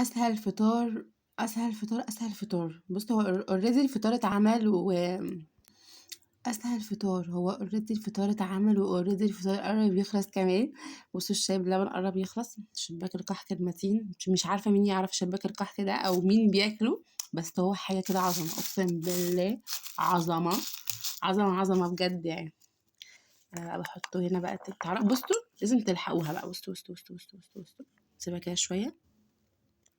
اسهل فطار اسهل فطار. بص، هو اوريدي الفطار اتعمل اسهل فطار هو اوريدي الفطار اتعمل، واوريدي الفطار قرب يخلص كمان. بصوا الشاي بلبن قرب يخلص، شباك الكحك المتين، مش عارفه مين يعرف شباك الكحك ده او مين بياكله، بس هو حاجه كده عظمه، اقسم بالله عظمه عظمه عظمه بجد يعني. انا بقى بحطه هنا بقى، تعرف بصوا لازم تلحقوها بقى. بصوا سيبها كده شويه.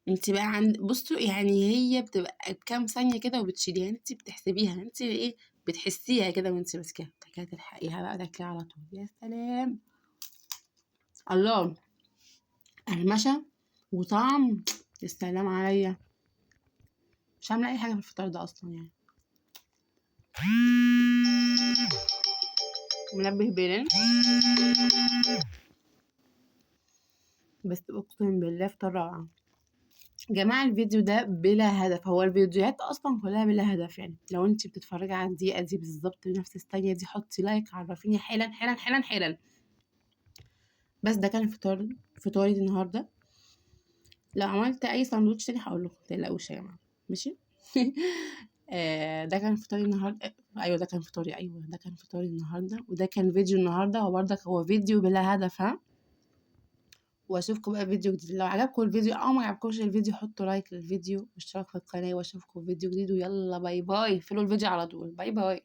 انت بقى بصوا يعني هي بتبقى بكام ثانيه كده وبتشيليها، انت بتحسبيها، انت ايه بتحسيها كده وانت ماسكاها، كده تلحقيها بقى تاكليها على طول. يا سلام، الله، قرمشه وطعم، السلام عليا. مش عامله اي حاجه في الفطار ده اصلا يعني. منبه بيرن، بس اقسم بالله فطار روعه. جماعة الفيديو ده بلا هدف، هو الفيديوهات اصلا كلها بلا هدف يعني. لو انت بتتفرجي على الدقيقة دي بالظبط بنفس الثانية دي، حطي لايك، عرفيني حالا حالا حالا حالا. بس ده كان فطاري النهارده. لو عملت اي ساندوتش تاني هقول لكم، متقلقوش يا جماعة، ماشي. ده كان فطاري النهارده. ايوه ده كان فطاري، ايوه ده كان فطاري النهارده، وده كان فيديو النهارده، هو فيديو بلا هدف، ها. واشوفكم بقى فيديو جديد. لو عجبكم الفيديو او ما عجبكمش الفيديو، حطوا لايك للفيديو واشتراك في القناه، واشوفكم في فيديو جديد، ويلا باي باي. فولو الفيديو على طول، باي باي.